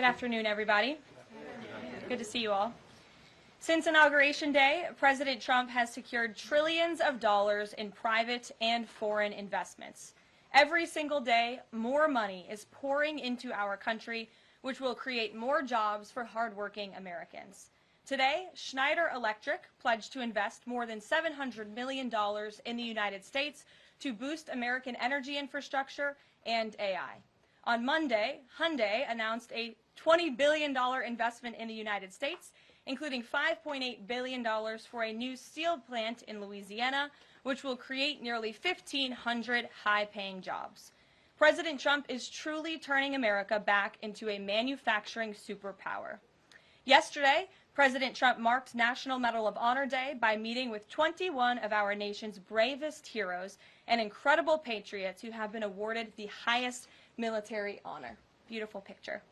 Good afternoon, everybody. Good to see you all. Since Inauguration Day, President Trump has secured trillions of dollars in private and foreign investments. Every single day, more money is pouring into our country, which will create more jobs for hardworking Americans. Today, Schneider Electric pledged to invest more than $700 million in the United States to boost American energy infrastructure and AI. On Monday, Hyundai announced a $20 billion investment in the United States, including $5.8 billion for a new steel plant in Louisiana, which will create nearly 1,500 high-paying jobs. President Trump is truly turning America back into a manufacturing superpower. Yesterday, President Trump marked National Medal of Honor Day by meeting with 21 of our nation's bravest heroes and incredible patriots who have been awarded the highest military honor. Beautiful picture.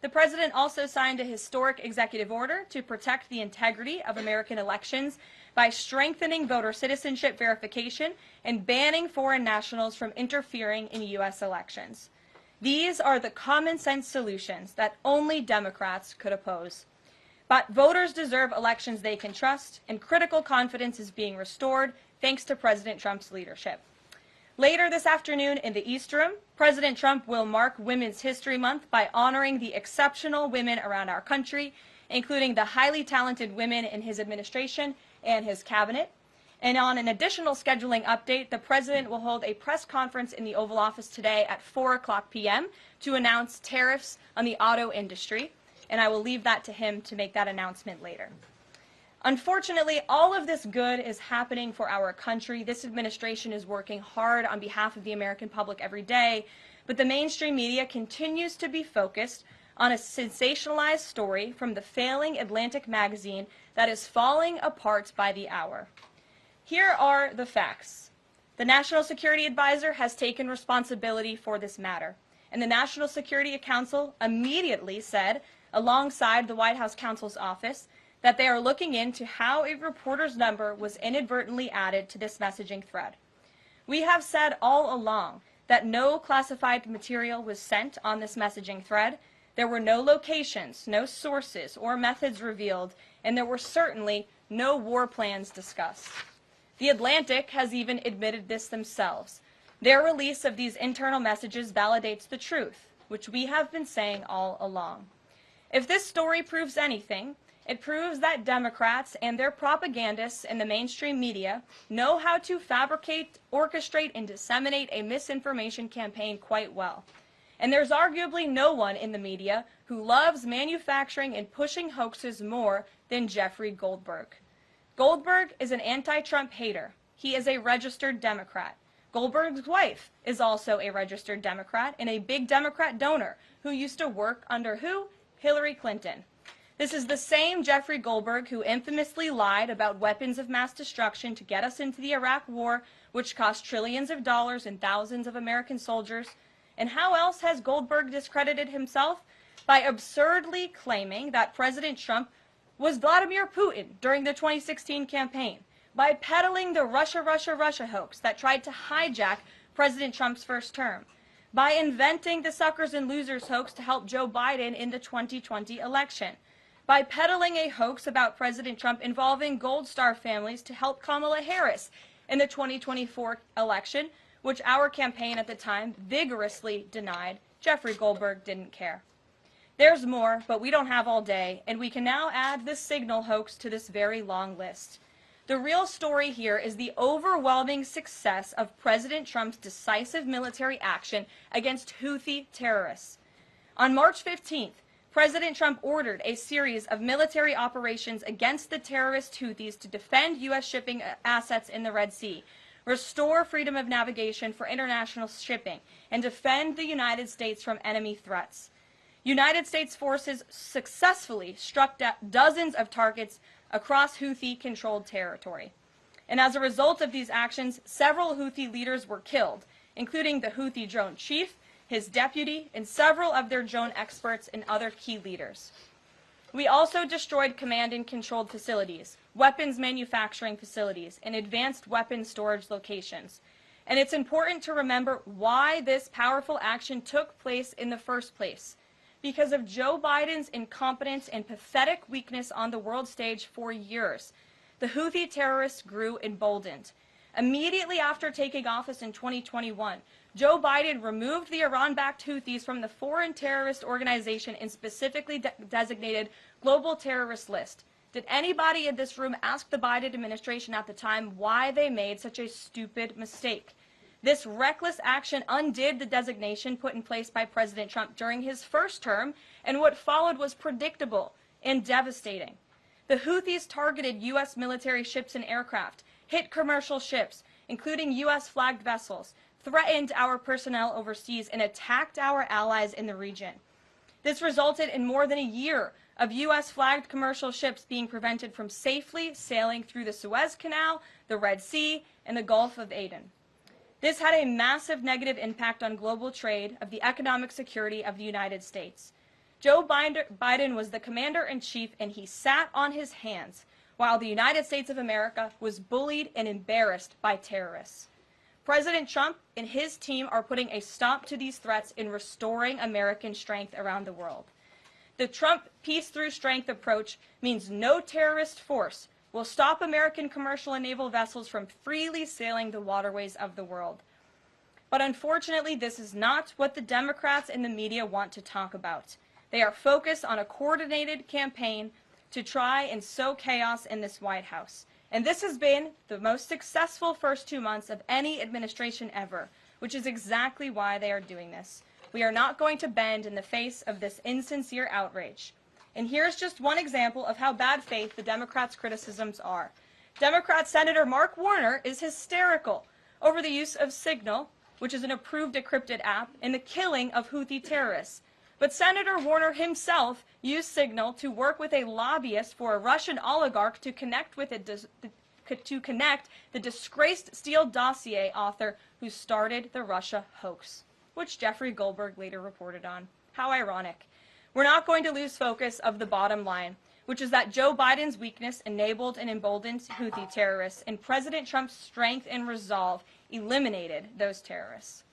The president also signed a historic executive order to protect the integrity of American elections by strengthening voter citizenship verification and banning foreign nationals from interfering in U.S. elections. These are the common sense solutions that only Democrats could oppose. But voters deserve elections they can trust, and critical confidence is being restored thanks to President Trump's leadership. Later this afternoon in the East Room, President Trump will mark Women's History Month by honoring the exceptional women around our country, including the highly talented women in his administration and his cabinet. And on an additional scheduling update, the president will hold a press conference in the Oval Office today at 4:00 p.m. to announce tariffs on the auto industry, and I will leave that to him to make that announcement later. Unfortunately, all of this good is happening for our country. This administration is working hard on behalf of the American public every day, but the mainstream media continues to be focused on a sensationalized story from the failing Atlantic magazine that is falling apart by the hour. Here are the facts. The National Security Advisor has taken responsibility for this matter, and the National Security Council immediately said, alongside the White House counsel's office, that they are looking into how a reporter's number was inadvertently added to this messaging thread. We have said all along that no classified material was sent on this messaging thread. There were no locations, no sources, or methods revealed, and there were certainly no war plans discussed. The Atlantic has even admitted this themselves. Their release of these internal messages validates the truth, which we have been saying all along. If this story proves anything, it proves that Democrats and their propagandists in the mainstream media know how to fabricate, orchestrate, and disseminate a misinformation campaign quite well. And there's arguably no one in the media who loves manufacturing and pushing hoaxes more than Jeffrey Goldberg. Goldberg is an anti-Trump hater. He is a registered Democrat. Goldberg's wife is also a registered Democrat and a big Democrat donor who used to work under who? Hillary Clinton. This is the same Jeffrey Goldberg who infamously lied about weapons of mass destruction to get us into the Iraq War, which cost trillions of dollars and thousands of American soldiers. And how else has Goldberg discredited himself? By absurdly claiming that President Trump was Vladimir Putin during the 2016 campaign, by peddling the Russia, Russia, Russia hoax that tried to hijack President Trump's first term, by inventing the suckers and losers hoax to help Joe Biden in the 2020 election, by peddling a hoax about President Trump involving Gold Star families to help Kamala Harris in the 2024 election, which our campaign at the time vigorously denied. Jeffrey Goldberg didn't care. There's more, but we don't have all day, and we can now add this signal hoax to this very long list. The real story here is the overwhelming success of President Trump's decisive military action against Houthi terrorists. On March 15th, President Trump ordered a series of military operations against the terrorist Houthis to defend U.S. shipping assets in the Red Sea, restore freedom of navigation for international shipping, and defend the United States from enemy threats. United States forces successfully struck dozens of targets across Houthi-controlled territory. And as a result of these actions, several Houthi leaders were killed, including the Houthi drone chief, his deputy, and several of their drone experts and other key leaders. We also destroyed command and controlled facilities, weapons manufacturing facilities, and advanced weapons storage locations. And it's important to remember why this powerful action took place in the first place. because of Joe Biden's incompetence and pathetic weakness on the world stage for years. The Houthi terrorists grew emboldened. Immediately after taking office in 2021, Joe Biden removed the Iran-backed Houthis from the foreign terrorist organization and specifically designated global terrorist list. Did anybody in this room ask the Biden administration at the time why they made such a stupid mistake? This reckless action undid the designation put in place by President Trump during his first term, and what followed was predictable and devastating. The Houthis targeted U.S. military ships and aircraft, hit commercial ships, including U.S.-flagged vessels, threatened our personnel overseas, and attacked our allies in the region. This resulted in more than a year of U.S.-flagged commercial ships being prevented from safely sailing through the Suez Canal, the Red Sea, and the Gulf of Aden. This had a massive negative impact on global trade of the economic security of the United States. Joe Biden was the commander-in-chief, and he sat on his hands while the United States of America was bullied and embarrassed by terrorists. President Trump and his team are putting a stop to these threats and restoring American strength around the world. The Trump peace through strength approach means no terrorist force will stop American commercial and naval vessels from freely sailing the waterways of the world. But unfortunately, this is not what the Democrats and the media want to talk about. They are focused on a coordinated campaign to try and sow chaos in this White House. And this has been the most successful first 2 months of any administration ever, which is exactly why they are doing this. We are not going to bend in the face of this insincere outrage. And here's just one example of how bad faith the Democrats' criticisms are. Democrat Senator Mark Warner is hysterical over the use of Signal, which is an approved decrypted app, in the killing of Houthi terrorists. But Senator Warner himself used Signal to work with a lobbyist for a Russian oligarch to connect the disgraced Steele dossier author who started the Russia hoax, which Jeffrey Goldberg later reported on. How ironic. We're not going to lose focus of the bottom line, which is that Joe Biden's weakness enabled and emboldened Houthi terrorists, and President Trump's strength and resolve eliminated those terrorists.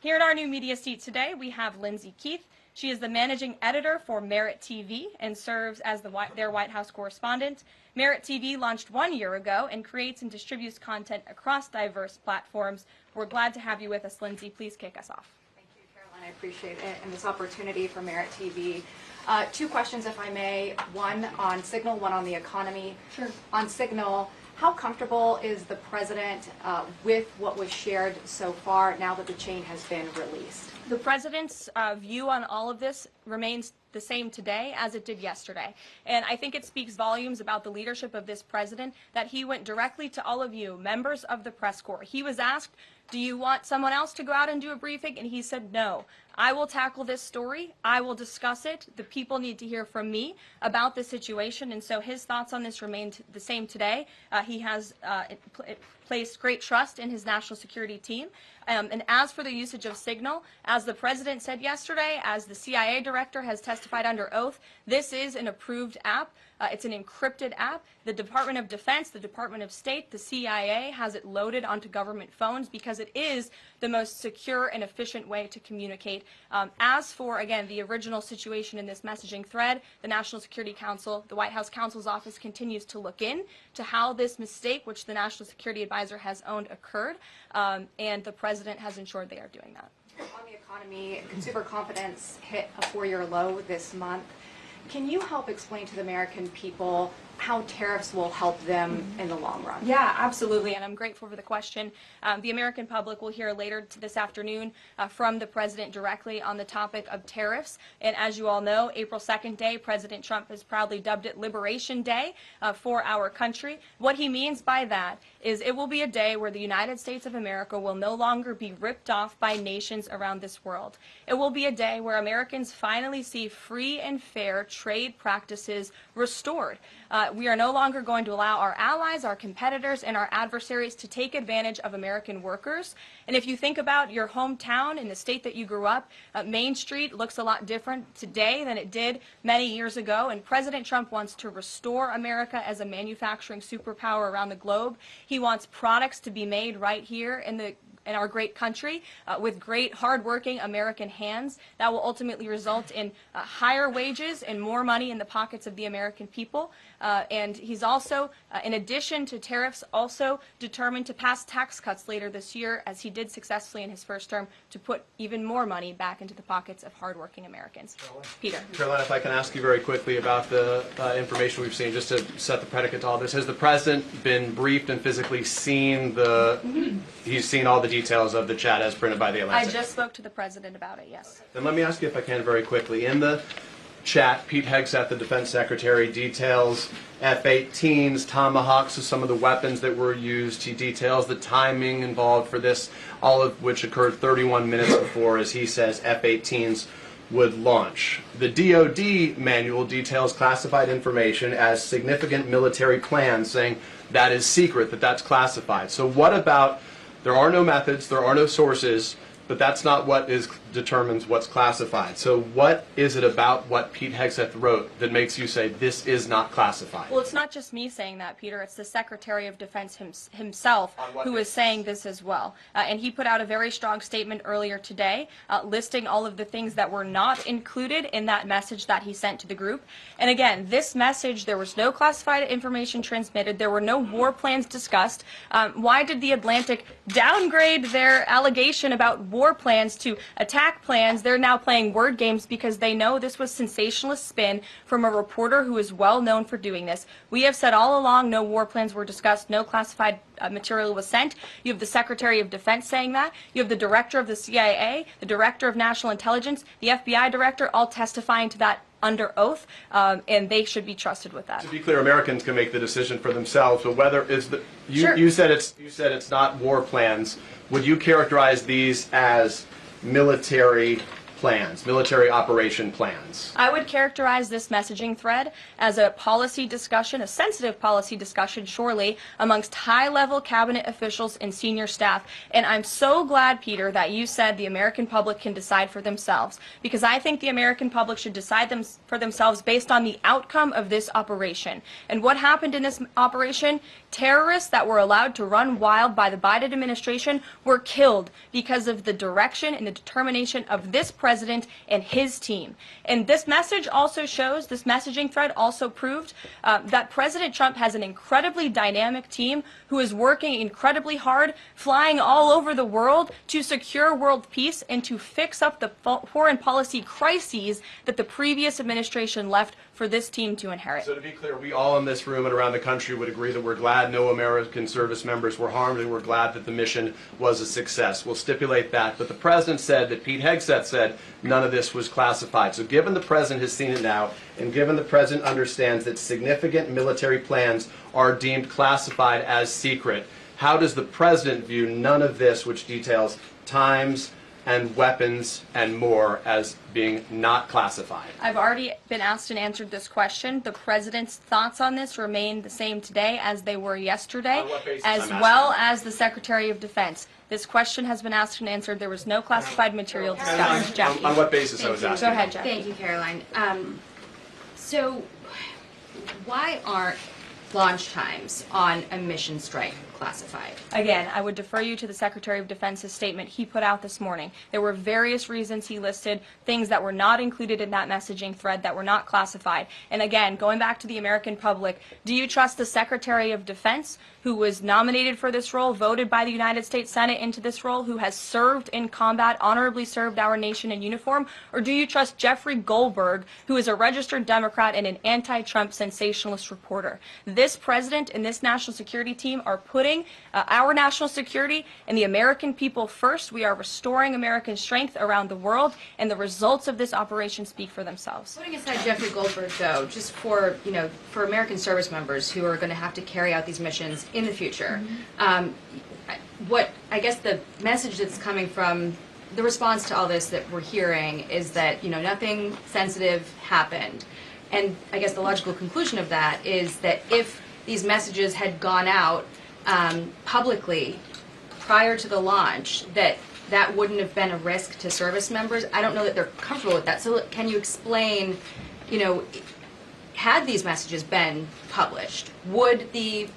Here in our new media seat today, we have Lindsay Keith. She is the managing editor for Merit TV and serves as their White House correspondent. Merit TV launched 1 year ago and creates and distributes content across diverse platforms. We're glad to have you with us, Lindsay. Please kick us off. I appreciate it and this opportunity for Merit TV. 2 questions, if I may. One on Signal, one on the economy. Sure. On Signal, how comfortable is the president with what was shared so far now that the chain has been released? The president's view on all of this remains the same today as it did yesterday. And I think it speaks volumes about the leadership of this president that he went directly to all of you, members of the press corps. He was asked, do you want someone else to go out and do a briefing? And he said, no, I will tackle this story. I will discuss it. The people need to hear from me about the situation. And so his thoughts on this remained the same today. He has placed great trust in his national security team. And as for the usage of Signal, as the president said yesterday, as the CIA director has testified under oath, this is an approved app. It's an encrypted app. The Department of Defense, the Department of State, the CIA has it loaded onto government phones because it is the most secure and efficient way to communicate. As for, again, the original situation in this messaging thread, the National Security Council, the White House counsel's office continues to look in to how this mistake, which the National Security Advisor has owned, occurred, and the president has ensured they are doing that. On the economy, consumer confidence hit a 4-year low this month. Can you help explain to the American people how tariffs will help them in the long run? Yeah, absolutely, and I'm grateful for the question. The American public will hear later this afternoon from the president directly on the topic of tariffs. And as you all know, April 2nd day, President Trump has proudly dubbed it Liberation Day for our country. What he means by that is it will be a day where the United States of America will no longer be ripped off by nations around this world. It will be a day where Americans finally see free and fair trade practices restored. We are no longer going to allow our allies, our competitors, and our adversaries to take advantage of American workers. And if you think about your hometown in the state that you grew up, Main Street looks a lot different today than it did many years ago. And President Trump wants to restore America as a manufacturing superpower around the globe. He wants products to be made right here in the our great country with great, hardworking American hands that will ultimately result in higher wages and more money in the pockets of the American people. And he's also, in addition to tariffs, also determined to pass tax cuts later this year, as he did successfully in his first term, to put even more money back into the pockets of hardworking Americans. Peter. Caroline, if I can ask you very quickly about the information we've seen, just to set the predicate to all this. Has the president been briefed and physically seen he's seen all the details of the chat as printed by the Atlantic? I just spoke to the president about it, yes. Then let me ask you, if I can, very quickly. In the chat, Pete Hegseth, the defense secretary, details F-18s, Tomahawks, of some of the weapons that were used. He details the timing involved for this, all of which occurred 31 minutes before, as he says, F-18s would launch. The DoD manual details classified information as significant military plans, saying that is secret, that's classified. So what about, there are no methods, there are no sources, but that's not what determines what's classified. So what is it about what Pete Hegseth wrote that makes you say this is not classified? Well, it's not just me saying that, Peter. It's the Secretary of Defense himself who is saying this as well. And he put out a very strong statement earlier today listing all of the things that were not included in that message that he sent to the group. And again, this message, there was no classified information transmitted. There were no war plans discussed. Why did the Atlantic downgrade their allegation about war plans to attack plans? They're now playing word games because they know this was sensationalist spin from a reporter who is well known for doing this. We have said all along no war plans were discussed, no classified material was sent. You have the Secretary of Defense saying that. You have the Director of the CIA, the Director of National Intelligence, the FBI Director, all testifying to that under oath, and they should be trusted with that. To be clear, Americans can make the decision for themselves, but whether is the Sure. you said it's not war plans. Would you characterize these as military plans, military operation plans? I would characterize this messaging thread as a policy discussion, a sensitive policy discussion, surely, amongst high-level cabinet officials and senior staff. And I'm so glad, Peter, that you said the American public can decide for themselves, because I think the American public should decide for themselves based on the outcome of this operation. And what happened in this operation? Terrorists that were allowed to run wild by the Biden administration were killed because of the direction and the determination of this president and his team. And this message also shows, this messaging thread also proved that President Trump has an incredibly dynamic team who is working incredibly hard, flying all over the world to secure world peace and to fix up the foreign policy crises that the previous administration left for this team to inherit. So to be clear, we all in this room and around the country would agree that we're glad no American service members were harmed, and we're glad that the mission was a success. We'll stipulate that. But the president said that Pete Hegseth said none of this was classified. So given the president has seen it now, and given the president understands that significant military plans are deemed classified as secret, how does the president view none of this, which details times and weapons and more, as being not classified? I've already been asked and answered this question. The president's thoughts on this remain the same today as they were yesterday, On what basis, as I'm well as the Secretary of Defense. This question has been asked and answered. There was no classified material discussed. Jackie. On what basis I was asking? Go ahead, Jackie. Thank you, Caroline. So why aren't launch times on a mission strike classified? Again, I would defer you to the Secretary of Defense's statement he put out this morning. There were various reasons he listed, things that were not included in that messaging thread that were not classified. And again, going back to the American public, do you trust the Secretary of Defense, who was nominated for this role, voted by the United States Senate into this role, who has served in combat, honorably served our nation in uniform? Or do you trust Jeffrey Goldberg, who is a registered Democrat and an anti-Trump sensationalist reporter? This president and this national security team are putting our national security and the American people first. We are restoring American strength around the world, and the results of this operation speak for themselves. Putting aside Jeffrey Goldberg, though, just for for American service members who are going to have to carry out these missions in the future, what I guess the message that's coming from the response to all this that we're hearing is that nothing sensitive happened, and I guess the logical conclusion of that is that if these messages had gone out publicly prior to the launch, that wouldn't have been a risk to service members. I don't know that they're comfortable with that. So can you explain, had these messages been published, would the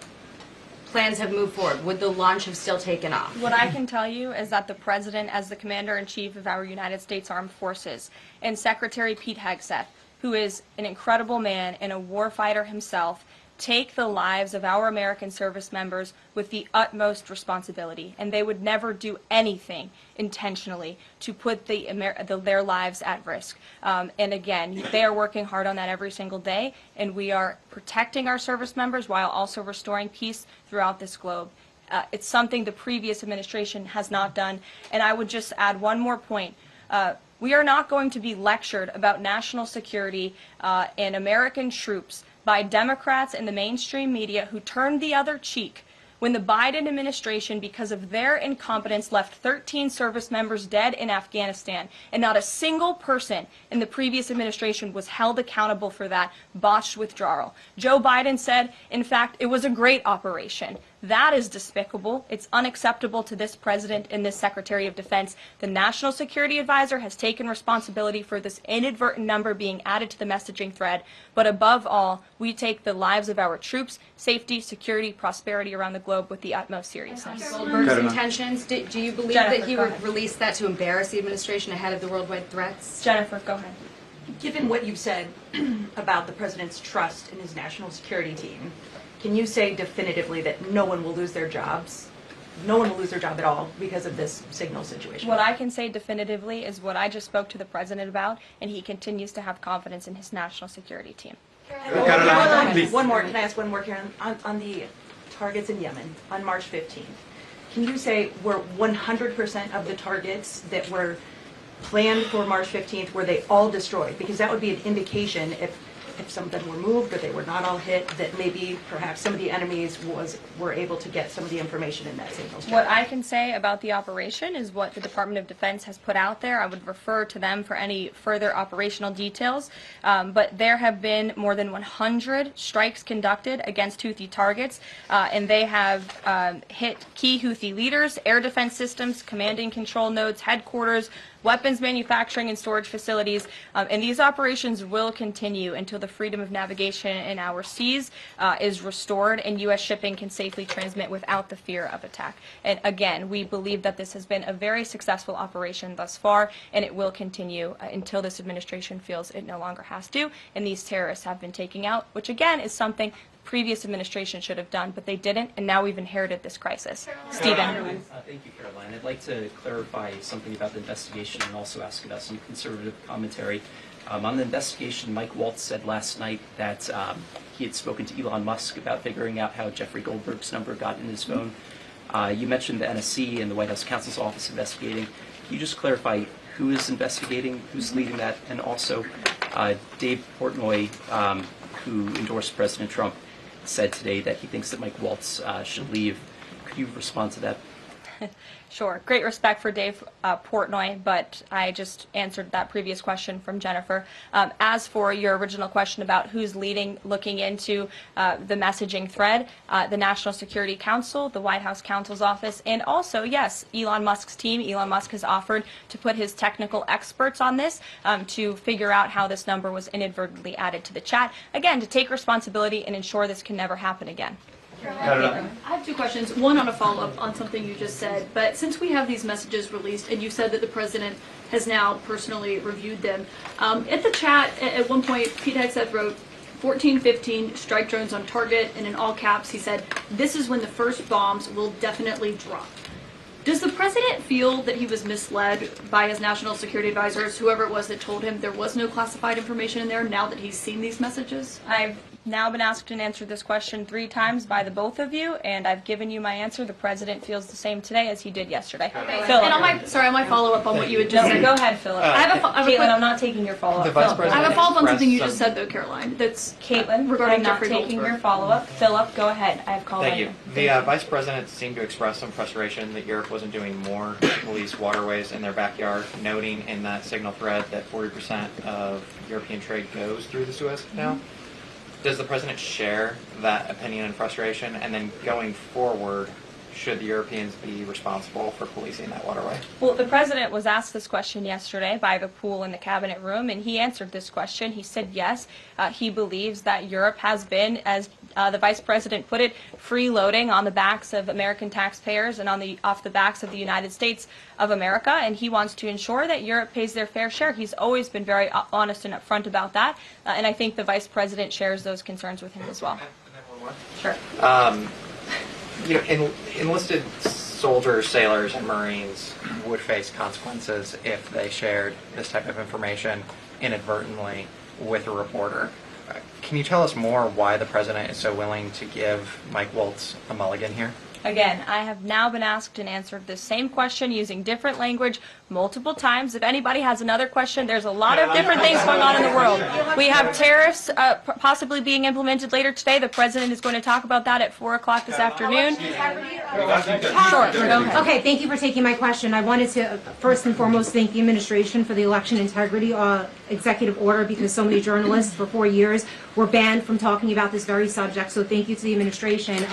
plans have moved forward, would the launch have still taken off? What I can tell you is that the President, as the Commander-in-Chief of our United States Armed Forces, and Secretary Pete Hegseth, who is an incredible man and a warfighter himself, take the lives of our American service members with the utmost responsibility, and they would never do anything intentionally to put their lives at risk. And again, they are working hard on that every single day, and we are protecting our service members while also restoring peace throughout this globe. It's something the previous administration has not done, and I would just add one more point. We are not going to be lectured about national security and American troops by Democrats and the mainstream media who turned the other cheek when the Biden administration, because of their incompetence, left 13 service members dead in Afghanistan, and not a single person in the previous administration was held accountable for that botched withdrawal. Joe Biden said, in fact, it was a great operation. That is despicable. It's unacceptable to this president and this Secretary of Defense. The National Security Advisor has taken responsibility for this inadvertent number being added to the messaging thread. But above all, we take the lives of our troops, safety, security, prosperity around the globe with the utmost seriousness. Goldberg's intentions, do you believe Jennifer, that he go would ahead. release that to embarrass the administration ahead of the worldwide threats? Jennifer, go ahead. Given what you've said about the president's trust in his national security team, can you say definitively that no one will lose their jobs? No one will lose their job at all because of this signal situation? What I can say definitively is what I just spoke to the president about, and he continues to have confidence in his national security team. One more. Can I ask one more, Karen? On the targets in Yemen on March 15th, can you say were 100% of the targets that were planned for March 15th, were they all destroyed? Because that would be an indication if some of them were moved or they were not all hit, that maybe perhaps some of the enemies were able to get some of the information in that signal strike. What I can say about the operation is what the Department of Defense has put out there. I would refer to them for any further operational details. But there have been more than 100 strikes conducted against Houthi targets, and they have hit key Houthi leaders, air defense systems, command and control nodes, headquarters, weapons manufacturing and storage facilities, and these operations will continue until the freedom of navigation in our seas is restored and U.S. shipping can safely transmit without the fear of attack. And again, we believe that this has been a very successful operation thus far, and it will continue until this administration feels it no longer has to, and these terrorists have been taken out, which again is something previous administration should have done, but they didn't, and now we've inherited this crisis. Stephen. Thank you, Caroline. I'd like to clarify something about the investigation and also ask about some conservative commentary. On the investigation, Mike Waltz said last night that he had spoken to Elon Musk about figuring out how Jeffrey Goldberg's number got in his phone. You mentioned the NSC and the White House counsel's office investigating. Can you just clarify who is investigating, who's leading that, and also Dave Portnoy, who endorsed President Trump, said today that he thinks that Mike Waltz should leave. Could you respond to that? Sure. Great respect for Dave Portnoy, but I just answered that previous question from Jennifer. As for your original question about who's looking into the messaging thread, the National Security Council, the White House counsel's office, and also, yes, Elon Musk's team. Elon Musk has offered to put his technical experts on this to figure out how this number was inadvertently added to the chat. Again, to take responsibility and ensure this can never happen again. I have two questions. One on a follow-up on something you just said. But since we have these messages released, and you said that the president has now personally reviewed them, at the chat at one point, Pete Hegseth wrote 14-15 strike drones on target, and in all caps he said, "This is when the first bombs will definitely drop." Does the president feel that he was misled by his national security advisors, whoever it was that told him there was no classified information in there, now that he's seen these messages? I've now been asked and answered this question 3 times by the both of you, and I've given you my answer. The president feels the same today as he did yesterday. Philip. And on my follow-up on what you had just said. Go ahead, Philip. I have a Caitlin, I'm not taking your follow-up. Philip, I have a follow-up on something you just said, though, Caroline. That's Caitlin, regarding I'm not Jeffrey taking Goldberg. your follow-up. Philip, go ahead. I've called Thank on you. The Vice President seemed to express some frustration that Europe wasn't doing more to police waterways in their backyard, noting in that signal thread that 40% of European trade goes through the Suez Canal. Does the President share that opinion and frustration? And then going forward, should the Europeans be responsible for policing that waterway? Well, the president was asked this question yesterday by the pool in the cabinet room, and he answered this question. He said yes, he believes that Europe has been, as the Vice President put it, freeloading on the backs of American taxpayers and off the backs of the United States of America, and he wants to ensure that Europe pays their fair share. He's always been very honest and upfront about that, and I think the Vice President shares those concerns with him as well. And then one more. Sure. Enlisted soldiers, sailors, and Marines would face consequences if they shared this type of information inadvertently with a reporter. Can you tell us more why the president is so willing to give Mike Waltz a mulligan here? Again, I have now been asked and answered this same question using different language multiple times. If anybody has another question, there's a lot of different things going on in the world. We have tariffs possibly being implemented later today. The president is going to talk about that at 4 o'clock this afternoon. Sure, go ahead. Okay, thank you for taking my question. I wanted to first and foremost thank the administration for the election integrity executive order, because so many journalists for 4 years were banned from talking about this very subject. So thank you to the administration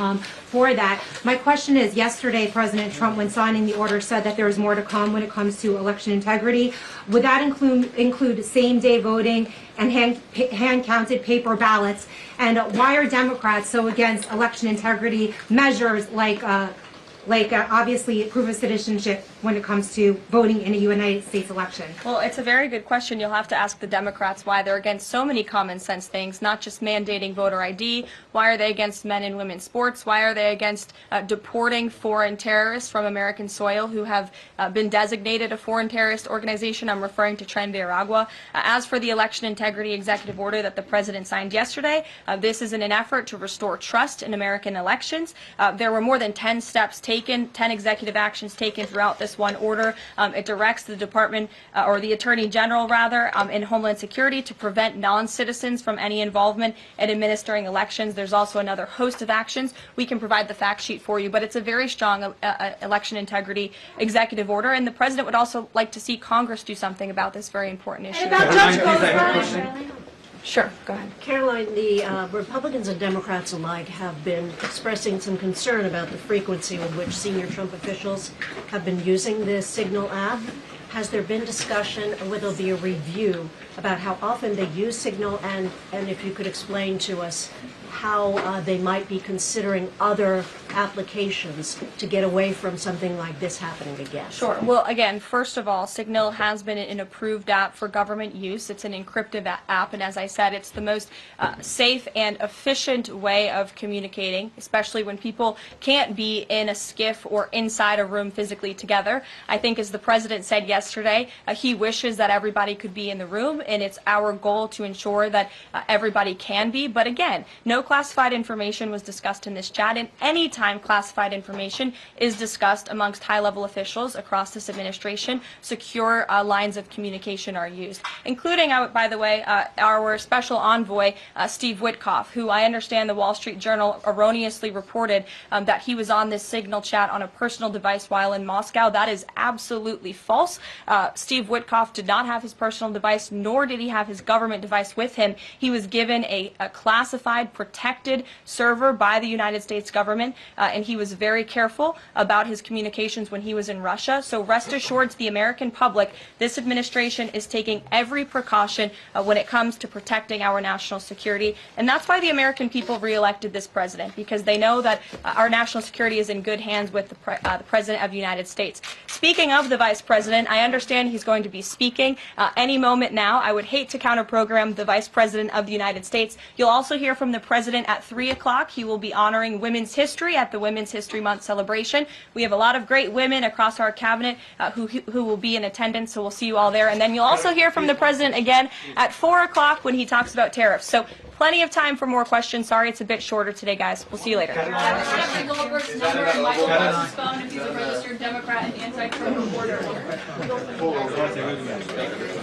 for that. My question is, yesterday President Trump, when signing the order, said that there is more to come when it comes to election integrity. Would that include same-day voting and hand-counted paper ballots? And why are Democrats so against election integrity measures like obviously proof of citizenship when it comes to voting in a United States election? Well, it's a very good question. You'll have to ask the Democrats why they're against so many common sense things, not just mandating voter ID. Why are they against men and women's sports? Why are they against deporting foreign terrorists from American soil who have been designated a foreign terrorist organization? I'm referring to Tren de Aragua. As for the election integrity executive order that the president signed yesterday, this is in an effort to restore trust in American elections. There were more than 10 steps taken, 10 executive actions taken throughout this one order. It directs the Department, or the Attorney General rather, in Homeland Security to prevent non-citizens from any involvement in administering elections. There's also another host of actions. We can provide the fact sheet for you, but it's a very strong election integrity executive order, and the president would also like to see Congress do something about this very important issue. Sure, go ahead. Caroline, the Republicans and Democrats alike have been expressing some concern about the frequency with which senior Trump officials have been using the Signal app. Has there been discussion, or will there be a review about how often they use Signal, and if you could explain to us how they might be considering other applications to get away from something like this happening again? Sure. Well, again, first of all, Signal has been an approved app for government use. It's an encrypted app, and as I said, it's the most safe and efficient way of communicating, especially when people can't be in a skiff or inside a room physically together. I think, as the president said yesterday, he wishes that everybody could be in the room, and it's our goal to ensure that everybody can be. But again, no classified information was discussed in this chat, and any time classified information is discussed amongst high-level officials across this administration, secure lines of communication are used, including, by the way, our special envoy, Steve Witkoff, who I understand the Wall Street Journal erroneously reported that he was on this Signal chat on a personal device while in Moscow. That is absolutely false. Steve Witkoff did not have his personal device, nor did he have his government device with him. He was given a classified, protected server by the United States government, and he was very careful about his communications when he was in Russia. So rest assured to the American public, this administration is taking every precaution when it comes to protecting our national security. And that's why the American people reelected this president, because they know that our national security is in good hands with the President of the United States. Speaking of the Vice President, I understand he's going to be speaking any moment now. I would hate to counter-program the Vice President of the United States. You'll also hear from the President at 3 o'clock. He will be honoring women's history at the Women's History Month celebration. We have a lot of great women across our cabinet who will be in attendance, so we'll see you all there. And then you'll also hear from the President again at 4 o'clock when he talks about tariffs. So plenty of time for more questions. Sorry it's a bit shorter today, guys. We'll see you later. Jeffrey Goldberg's number and Michael Waltz's phone if he's a registered Democrat and anti-Trump reporter.